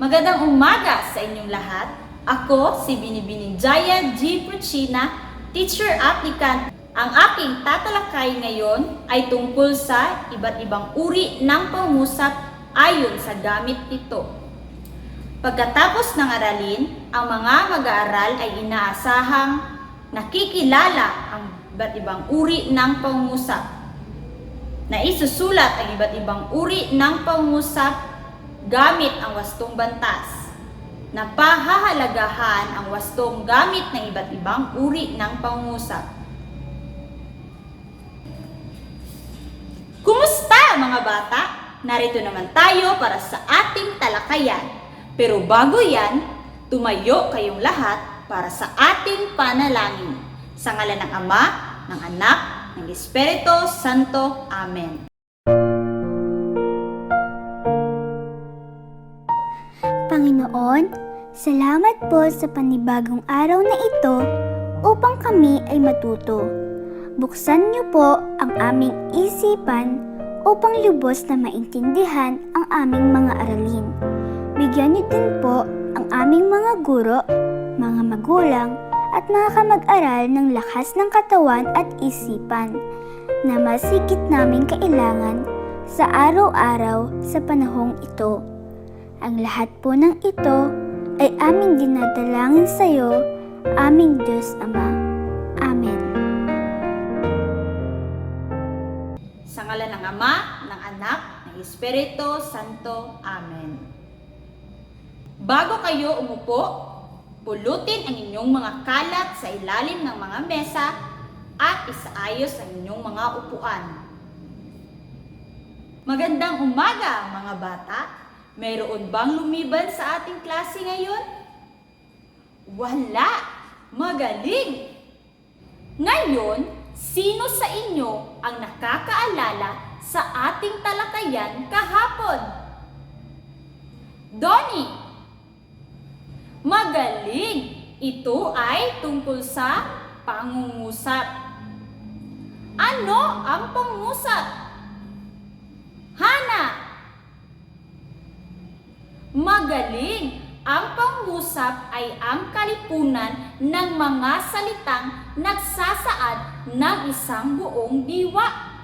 Magandang umaga sa inyong lahat. Ako si Binibining Jaya G. Puchina, teacher applicant. Ang aking tatalakay ngayon ay tungkol sa iba't ibang uri ng pangungusap ayon sa gamit nito. Pagkatapos ng aralin, ang mga mag-aaral ay inaasahang nakikilala ang iba't ibang uri ng pangungusap. Naisusulat ang iba't ibang uri ng pangungusap gamit ang wastong bantas. Napahahalagahan ang wastong gamit ng iba't ibang uri ng pangungusap. Kumusta mga bata? Narito naman tayo para sa ating talakayan. Pero bago yan, tumayo kayong lahat para sa ating panalangin. Sa ngalan ng Ama, ng Anak, ng Espiritu Santo. Amen. Panginoon, salamat po sa panibagong araw na ito upang kami ay matuto. Buksan niyo po ang aming isipan upang lubos na maintindihan ang aming mga aralin. Bigyan niyo din po ang aming mga guro, mga magulang at mga kamag-aral ng lakas ng katawan at isipan na mas higit naming kailangan sa araw-araw sa panahong ito. Ang lahat po ng ito ay aming dinadalangin sa iyo, aming Diyos Ama. Amen. Sa ngalan ng Ama, ng Anak, ng Espiritu Santo. Amen. Bago kayo umupo, pulutin ang inyong mga kalat sa ilalim ng mga mesa at isaayos ang inyong mga upuan. Magandang umaga mga bata! Mayroon bang lumiban sa ating klase ngayon? Wala! Magaling! Ngayon, sino sa inyo ang nakakaalala sa ating talakayan kahapon? Donnie! Magaling! Ito ay tungkol sa pangungusap. Ano ang pangungusap? Hana! Magaling! Ang pangungusap ay ang kalipunan ng mga salitang nagsasaad ng isang buong diwa.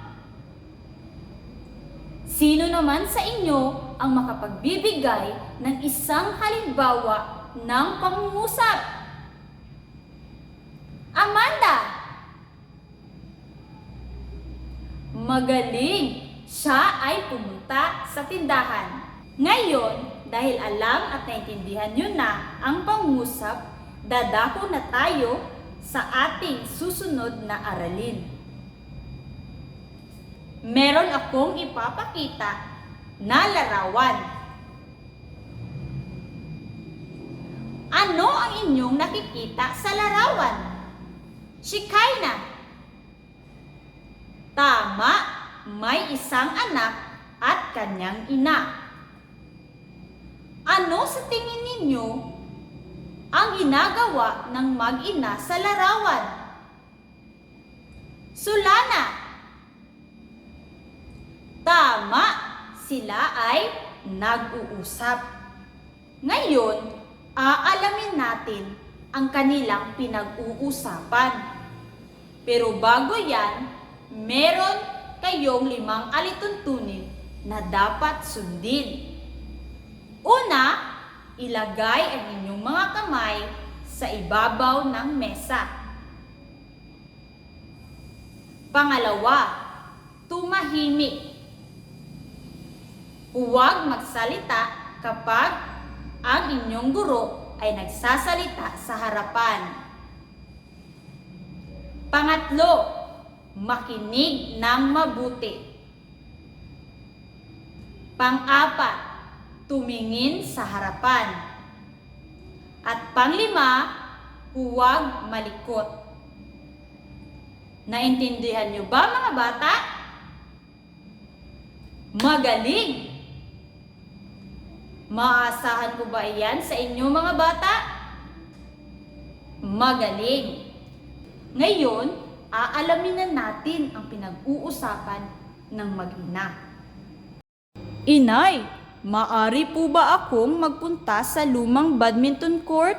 Sino naman sa inyo ang makapagbibigay ng isang halimbawa ng pangungusap? Amanda! Magaling! Siya ay pumunta sa tindahan. Ngayon, dahil alam at naintindihan nyo na ang pangungusap, dadako na tayo sa ating susunod na aralin. Meron akong ipapakita na larawan. Ano ang inyong nakikita sa larawan? Shikaina. Tama, may isang anak at kanyang ina. Ano sa tingin ninyo ang ginagawa ng mag-ina sa larawan? Sulana. Tama, sila ay nag-uusap. Ngayon, aalamin natin ang kanilang pinag-uusapan. Pero bago yan, meron kayong 5 alituntunin na dapat sundin. Una, ilagay ang inyong mga kamay sa ibabaw ng mesa. Pangalawa, tumahimik. Huwag magsalita kapag ang inyong guro ay nagsasalita sa harapan. Pangatlo, makinig ng mabuti. Pang-apat, tumingin sa harapan. At panglima, huwag malikot. Naintindihan niyo ba mga bata? Magaling! Maaasahan ko ba iyan sa inyo mga bata? Magaling! Ngayon, aalamin na natin ang pinag-uusapan ng mag-ina. Inay, maari po ba akong magpunta sa lumang badminton court?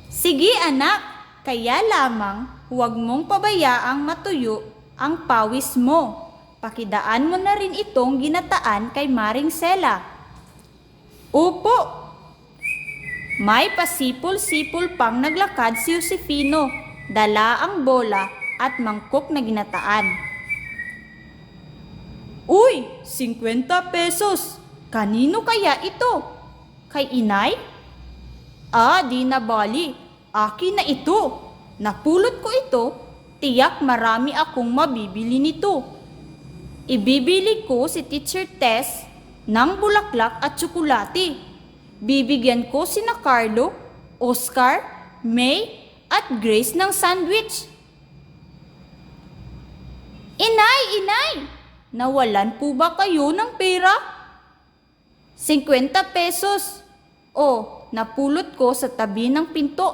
Sige anak, kaya lamang huwag mong pabayaang matuyo ang pawis mo. Pakidaan mo na rin itong ginataan kay Maring Sela. Opo! May pasipol-sipol pang naglakad si Josefino, dala ang bola at mangkok na ginataan. Uy! 50 pesos! Kanino kaya ito? Kay inay? Di na bali. Akin na ito. Napulot ko ito. Tiyak marami akong mabibili nito. Ibibili ko si Teacher Tess ng bulaklak at tsokolate. Bibigyan ko sina Carlo, Oscar, May at Grace ng sandwich. Inay! Inay! Nawalan po ba kayo ng pera? 50 pesos. Napulot ko sa tabi ng pinto.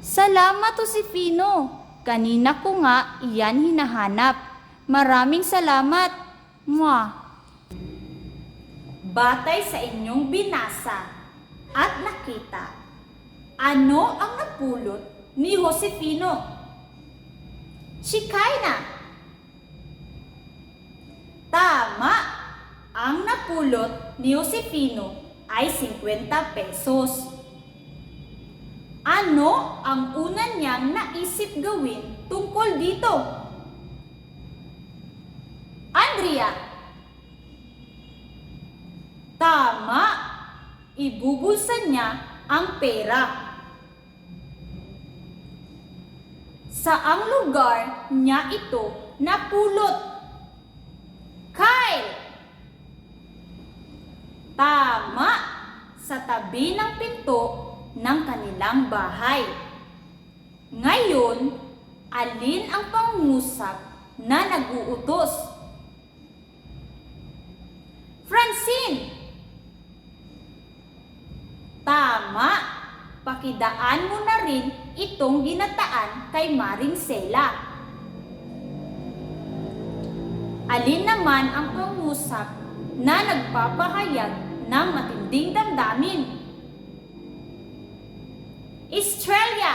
Salamat, Josefino. Kanina ko nga iyan hinahanap. Maraming salamat. Mwah. Batay sa inyong binasa at nakita, ano ang napulot ni Josefino? Chikaina. Tama! Ang napulot ni Josefino ay 50 pesos. Ano ang una niyang naisip gawin tungkol dito? Andrea. Tama! Ibubulsa niya ang pera. Saang lugar niya ito napulot? Kyle! Tama! Sa tabi ng pinto ng kanilang bahay. Ngayon, alin ang pangungusap na nag-uutos? Francine! Tama! Pakidaan mo na rin itong ginataan kay Maring Sela. Alin naman ang pangusap na nagpapahayag ng matinding damdamin? Estrella!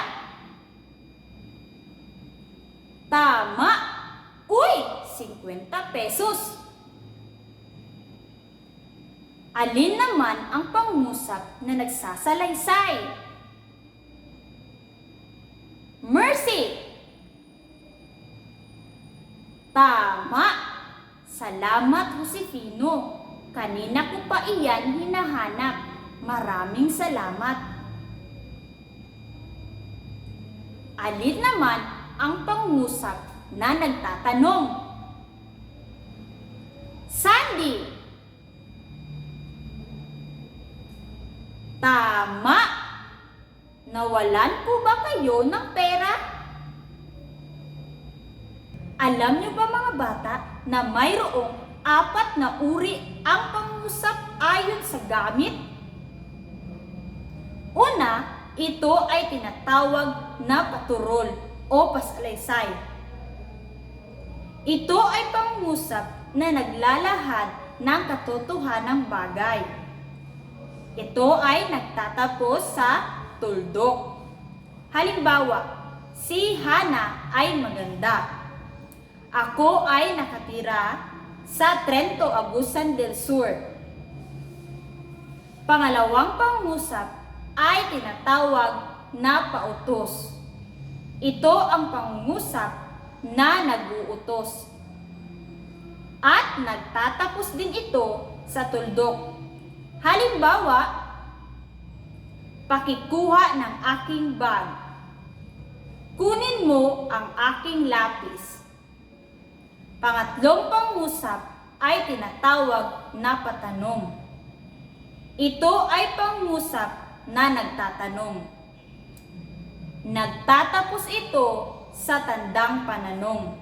Tama! Uy! 50 pesos! Alin naman ang pangusap na nagsasalaysay? Mercy! Tama! Salamat, Josefino. Kanina ko pa iyan hinahanap. Maraming salamat. Alin naman ang pangusap na nagtatanong? Sandy! Tama! Nawalan po ba kayo ng pera? Alam niyo ba mga bata na mayroong 4 na uri ang pangusap ayon sa gamit? Una, ito ay tinatawag na paturol o pasalaysay. Ito ay pangusap na naglalahad ng katotohanang bagay. Ito ay nagtatapos sa tuldok. Halimbawa, si Hana ay maganda. Ako ay nakatira sa Trento Agusan del Sur. Pangalawang pangusap ay tinatawag na pautos. Ito ang pangungusap na nag-uutos. At nagtatapos din ito sa tuldok. Halimbawa, pakikuha ng aking bag. Kunin mo ang aking lapis. Pangatlong pangusap ay tinatawag na patanong. Ito ay pangusap na nagtatanong. Nagtatapos ito sa tandang pananong.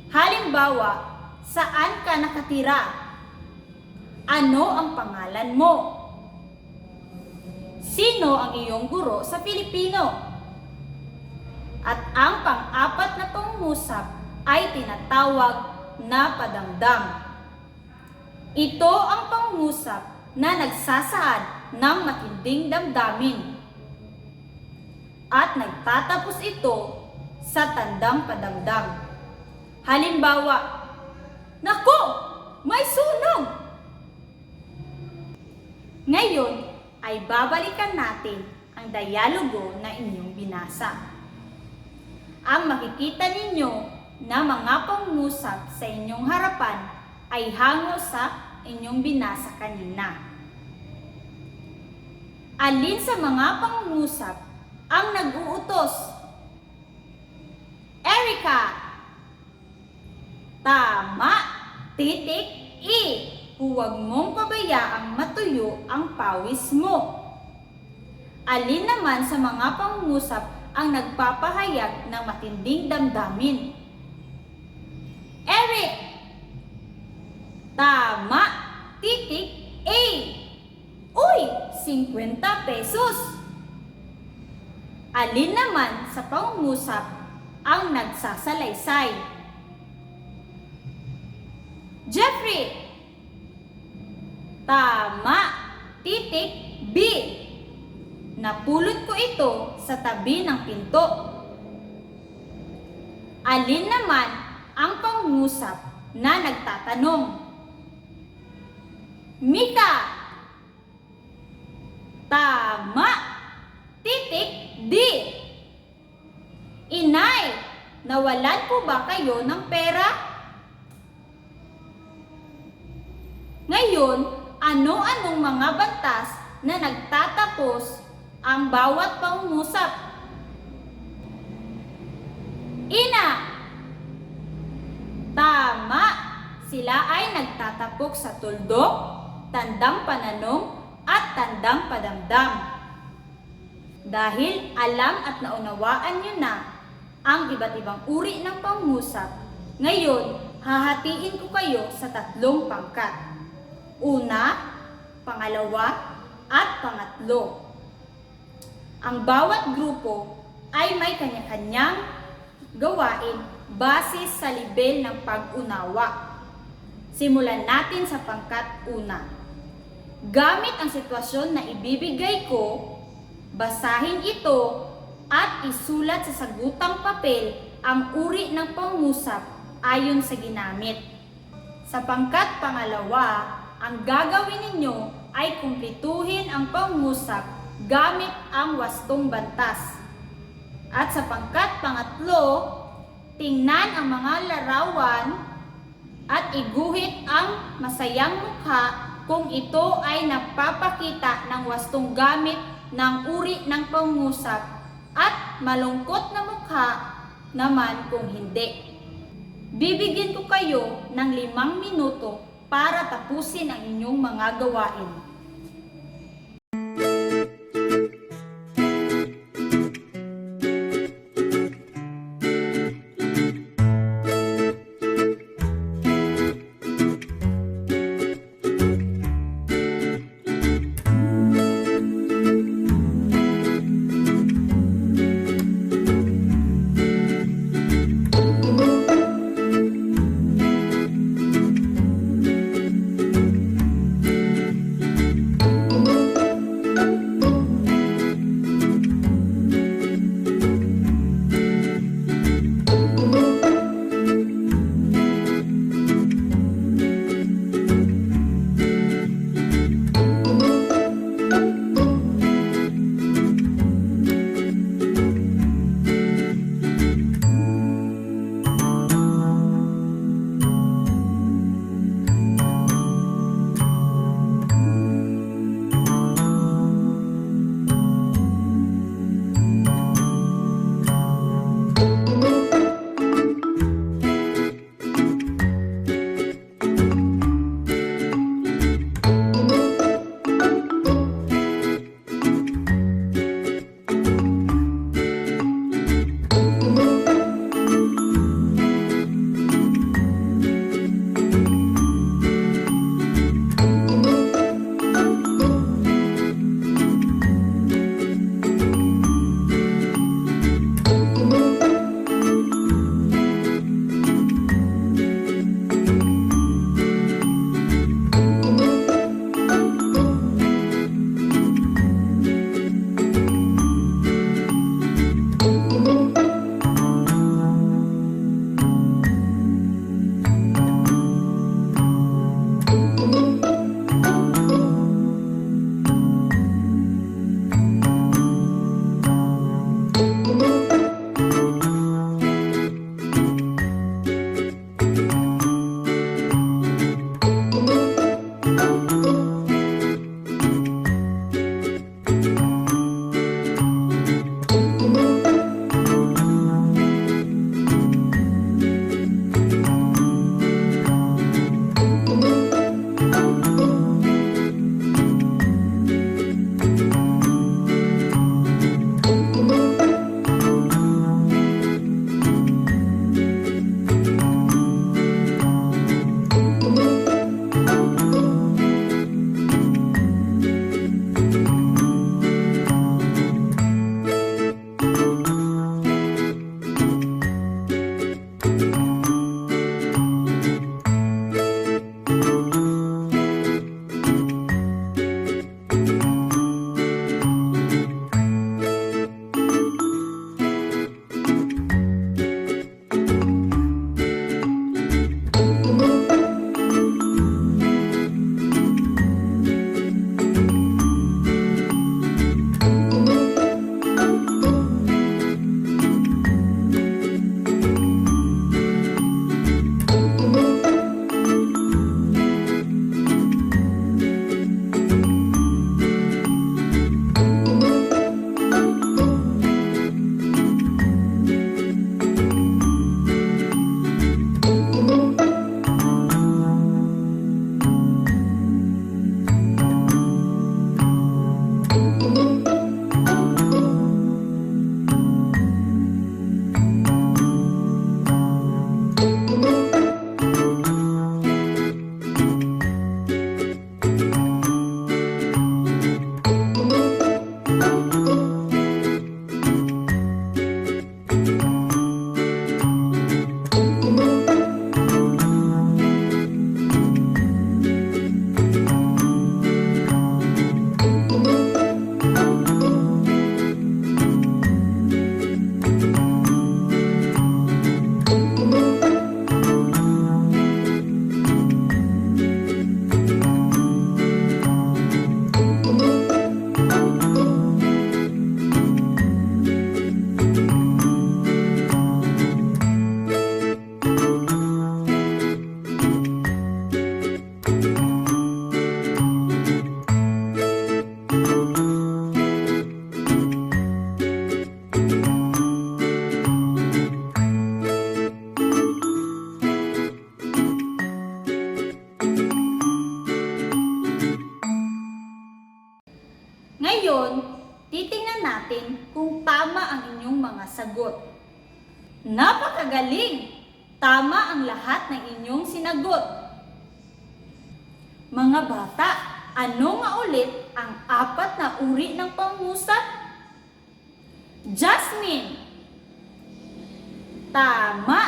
Halimbawa, saan ka nakatira? Ano ang pangalan mo? Sino ang iyong guro sa Filipino? At ang pang-apat na pangusap ay tinatawag na padamdam. Ito ang pangungusap na nagsasaad ng matinding damdamin. At nagtatapos ito sa tandang padamdam. Halimbawa, "Nako! May sunog!" Ngayon ay babalikan natin ang dialogo na inyong binasa. Ang makikita ninyo na mga pangungusap sa inyong harapan ay hango sa inyong binasa kanina. Alin sa mga pangungusap ang nag-uutos? Erica! Tama! Titik E. Huwag mong pabayaang matuyo ang pawis mo. Alin naman sa mga pangungusap ang nagpapahayag ng matinding damdamin? Eric! Tama! Titik A. Uy! 50 pesos! Alin naman sa pangungusap ang nagsasalaysay? Jeffrey! Tama! Titik B. Napulot ko ito sa tabi ng pinto. Alin naman ang pangungusap na nagtatanong? Mika! Tama! Titik D. Inay, nawalan po ba kayo ng pera? Ngayon, ano-anong mga batas na nagtatapos ang bawat pangungusap? Ina! Tama! Sila ay nagtatapok sa tuldok, tandang pananong, at tandang padamdam. Dahil alam at naunawaan nyo na ang iba't ibang uri ng pangungusap, ngayon, hahatiin ko kayo sa 3 pangkat. Una, pangalawa, at pangatlo. Ang bawat grupo ay may kanya-kanyang gawain base sa level ng pag-unawa. Simulan natin sa pangkat una. Gamit ang sitwasyon na ibibigay ko, basahin ito at isulat sa sagutang papel ang uri ng pangungusap ayon sa ginamit. Sa pangkat pangalawa, ang gagawin ninyo ay kumpletuhin ang pangungusap gamit ang wastong bantas. At sa pangkat pangatlo, tingnan ang mga larawan at iguhit ang masayang mukha kung ito ay nagpapakita ng wastong gamit ng uri ng pangungusap at malungkot na mukha naman kung hindi. Bibigyan ko kayo ng 5 minuto para tapusin ang inyong mga gawain. natin kung tama ang inyong mga sagot. Napakagaling! Tama ang lahat ng inyong sinagot. Mga bata, ano nga ulit ang 4 na uri ng pangusap? Jasmine! Tama!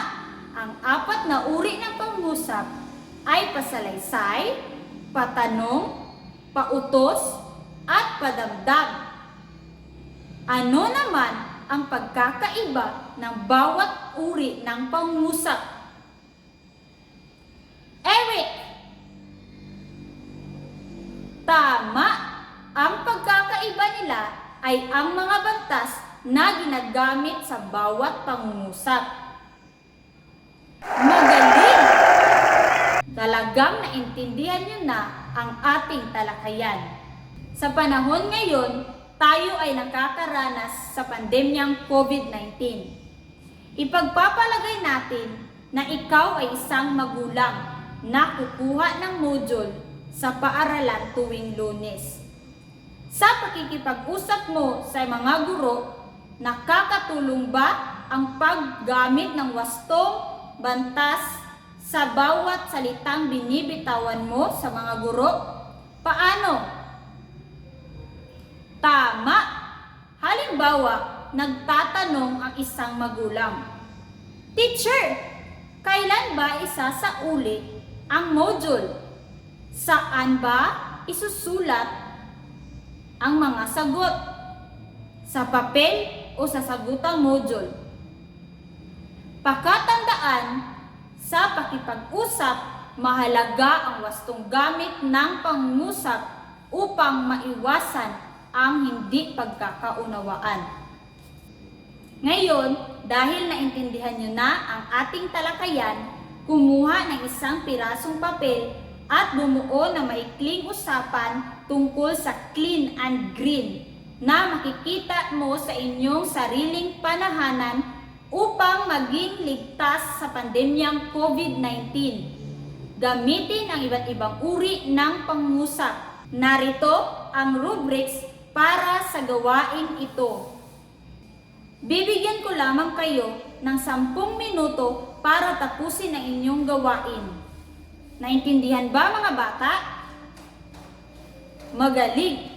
Ang 4 na uri ng pangusap ay pasalaysay, patanong, pautos, at padamdam. Ano naman ang pagkakaiba ng bawat uri ng pangusap? Eric! Tama! Ang pagkakaiba nila ay ang mga bantas na ginagamit sa bawat pangungusap. Magaling! Talagang naintindihan niyo na ang ating talakayan. Sa panahon ngayon, tayo ay nakakaranas sa pandemyang COVID-19. Ipagpapalagay natin na ikaw ay isang magulang na kukuha ng module sa paaralan tuwing Lunes. Sa pakikipag-usap mo sa mga guro, nakakatulong ba ang paggamit ng wastong, bantas, sa bawat salitang binibitawan mo sa mga guro? Paano? Tama! Halimbawa, nagtatanong ang isang magulang, "Teacher, kailan ba isasauli ang module? Saan ba isusulat ang mga sagot? Sa papel o sa sagutang module?" Pakatandaan, sa pakipag-usap, mahalaga ang wastong gamit ng pangungusap upang maiwasan ang hindi pagkakaunawaan. Ngayon, dahil naintindihan nyo na ang ating talakayan, kumuha ng isang pirasong papel at bumuo ng maikling usapan tungkol sa clean and green na makikita mo sa inyong sariling panahanan upang maging ligtas sa pandemyang COVID-19. Gamitin ang iba't ibang uri ng pangungusap. Narito ang rubrics para sa gawain ito. Bibigyan ko lamang kayo ng 10 minuto para tapusin ang inyong gawain. Naintindihan ba mga bata? Magaling!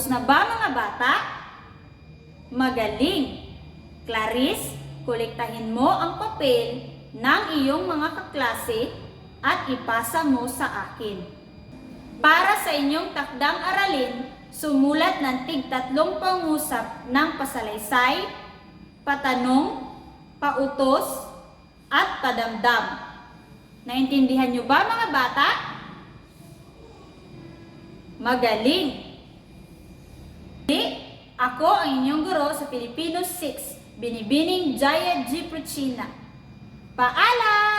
Tapos na ba mga bata? Magaling! Clarice, kolektahin mo ang papel ng iyong mga kaklase at ipasa mo sa akin. Para sa inyong takdang aralin, sumulat ng tig-3 pangusap ng pasalaysay, patanong, pautos, at padamdam. Naintindihan niyo ba mga bata? Magaling! Ako ang inyong guro sa Filipino 6, Binibining Jaya G. Pruchina. Paalam!